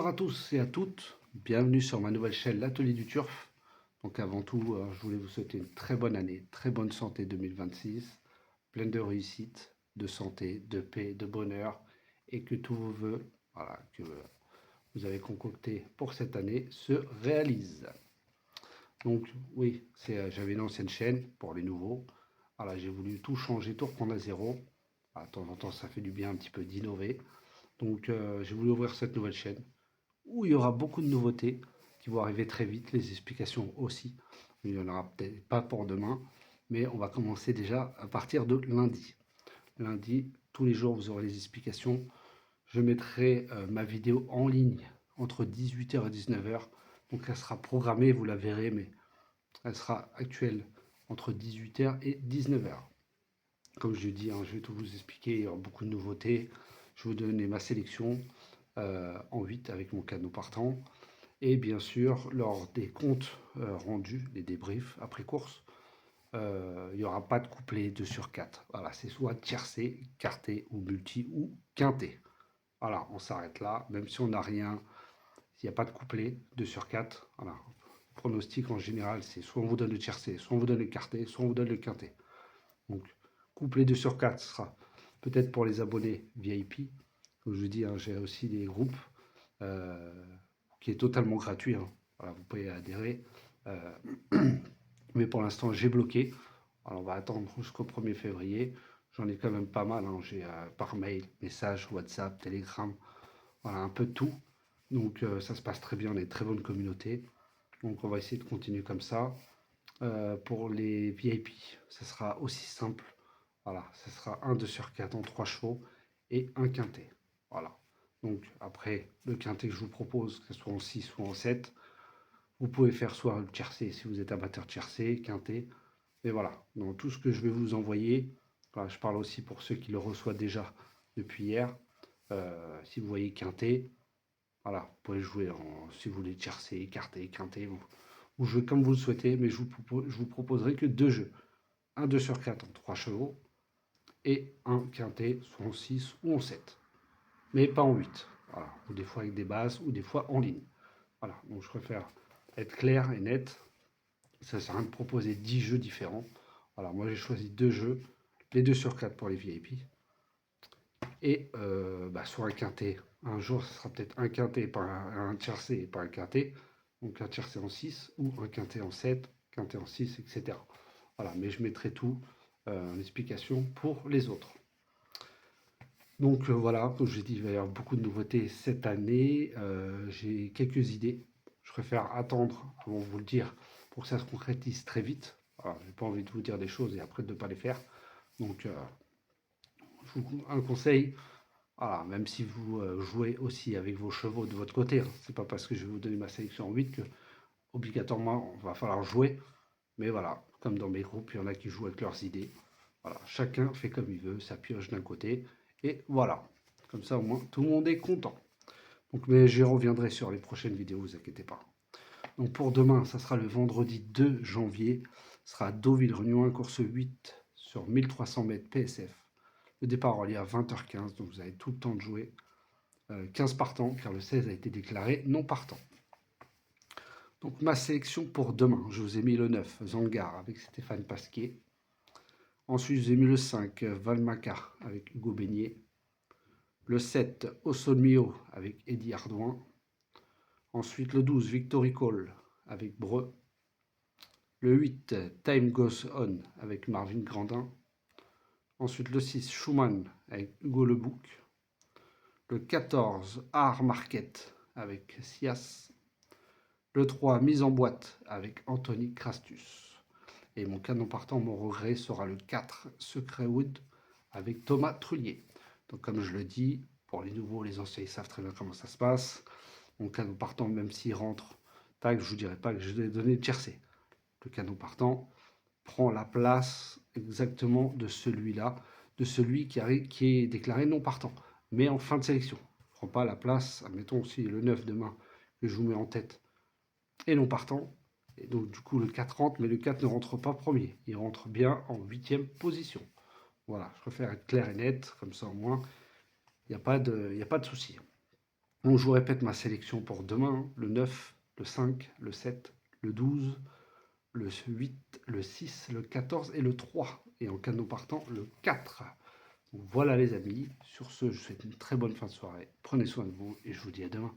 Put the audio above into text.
Bonjour à tous et à toutes, bienvenue sur ma nouvelle chaîne l'Atelier du Turf. Donc avant tout, je voulais vous souhaiter une très bonne année, très bonne santé 2026, pleine de réussite, de santé, de paix, de bonheur et que tous vos vœux, voilà, que vous avez concoctés pour cette année se réalisent. Donc oui, j'avais une ancienne chaîne pour les nouveaux. Voilà, j'ai voulu tout changer, tout reprendre à zéro. De temps en temps, ça fait du bien un petit peu d'innover. Donc j'ai voulu ouvrir cette nouvelle chaîne où il y aura beaucoup de nouveautés qui vont arriver très vite, les explications aussi. Il n'y en aura peut-être pas pour demain, mais on va commencer déjà à partir de lundi. Lundi, tous les jours, vous aurez les explications. Je mettrai ma vidéo en ligne entre 18h et 19h. Donc elle sera programmée, vous la verrez, mais elle sera actuelle entre 18h et 19h. Comme je dis, hein, je vais tout vous expliquer, il y aura beaucoup de nouveautés. Je vais vous donner ma sélection en 8 avec mon canot partant. Et bien sûr, lors des comptes rendus, les débriefs après course, il n'y aura pas de couplet 2 sur 4. Voilà, c'est soit tiercé, quarté ou multi ou quinté. Voilà, on s'arrête là. Même si on n'a rien, s'il n'y a pas de couplet 2 sur 4, voilà. Le pronostic en général, c'est soit on vous donne le tiercé, soit on vous donne le quarté, soit on vous donne le quinté. Donc, couplet 2 sur 4 sera peut-être pour les abonnés VIP. Comme je vous dis, hein, j'ai aussi des groupes euh, qui est totalement gratuit, hein. Voilà, vous pouvez adhérer. Euh, mais pour l'instant, j'ai bloqué. Alors, on va attendre jusqu'au 1er février. J'en ai quand même pas mal, hein. J'ai par mail, message, WhatsApp, Telegram, voilà, un peu de tout. Donc, ça se passe très bien. On est une très bonne communauté. Donc, on va essayer de continuer comme ça. Pour les VIP, ça sera aussi simple. Voilà, ce sera un 2 sur 4 en 3 chevaux et un quintet. Voilà. Donc après, le quintet que je vous propose, que ce soit en 6 ou en 7, vous pouvez faire soit le tiercé si vous êtes amateur tiercé, quintet. Mais voilà, dans tout ce que je vais vous envoyer, voilà, je parle aussi pour ceux qui le reçoivent déjà depuis hier. Si vous voyez quintet, voilà, vous pouvez jouer si vous voulez tiercé, écarté, quintet, vous jouez comme vous le souhaitez, mais je vous proposerai que deux jeux. Un 2 sur 4 en 3 chevaux et un quintet, soit en 6 ou en 7. Mais pas en 8. Voilà. Ou des fois avec des bases, ou des fois en ligne. Voilà, donc je préfère être clair et net. Ça sert à rien de proposer 10 jeux différents. Voilà, moi j'ai choisi deux jeux, les 2 sur 4 pour les VIP. Et sur un quintet, un jour ce sera peut-être un quintet, pas un tiercé et pas un quintet. Donc un tiercé en 6 ou un quintet en 7, quintet en 6, etc. Voilà, mais je mettrai tout en explication pour les autres. Donc voilà, comme je l'ai dit, il va y avoir beaucoup de nouveautés cette année. J'ai quelques idées. Je préfère attendre avant de vous le dire pour que ça se concrétise très vite. Voilà, je n'ai pas envie de vous dire des choses et après de ne pas les faire. Donc un conseil, voilà, même si vous jouez aussi avec vos chevaux de votre côté, hein, c'est pas parce que je vais vous donner ma sélection en 8 que obligatoirement il va falloir jouer. Mais voilà, comme dans mes groupes, il y en a qui jouent avec leurs idées. Voilà, chacun fait comme il veut, ça pioche d'un côté. Et voilà, comme ça au moins tout le monde est content. Donc, mais j'y reviendrai sur les prochaines vidéos, vous inquiétez pas. Donc pour demain, ça sera le vendredi 2 janvier. Ce sera à Deauville-Réunion, course 8 sur 1300 mètres PSF. Le départ aura lieu à 20h15, donc vous avez tout le temps de jouer. 15 partants, car le 16 a été déclaré non partant. Donc ma sélection pour demain, je vous ai mis le 9, Zangar, avec Stéphane Pasquier. Ensuite, je vous ai mis le 5, Valmaca, avec Hugo Beignet. Le 7, Osonmio, avec Eddie Ardouin. Ensuite, le 12, Victory Call, avec Breu. Le 8, Time Goes On, avec Marvin Grandin. Ensuite, le 6, Schumann, avec Hugo Lebouc. Le 14, Art Market, avec Sias. Le 3, Mise en boîte, avec Anthony Crastus. Et mon canon partant, mon regret, sera le 4, Secret Wood, avec Thomas Trullier. Donc comme je le dis, pour les nouveaux, les anciens, ils savent très bien comment ça se passe. Mon canon partant, même s'il rentre, tac, je ne vous dirai pas que je l'ai donné tiercé. Le canon partant prend la place exactement de celui-là, de celui qui est déclaré non partant, mais en fin de sélection. Ne prend pas la place, admettons aussi le 9 demain, que je vous mets en tête, et non partant. Et donc du coup le 4 rentre, mais le 4 ne rentre pas premier. Il rentre bien en 8e position. Voilà, je préfère être clair et net, comme ça au moins, il n'y a pas de souci. Donc, je vous répète ma sélection pour demain, hein, le 9, le 5, le 7, le 12, le 8, le 6, le 14 et le 3. Et en cas de non partant, le 4. Donc, voilà les amis, sur ce, je vous souhaite une très bonne fin de soirée. Prenez soin de vous et je vous dis à demain.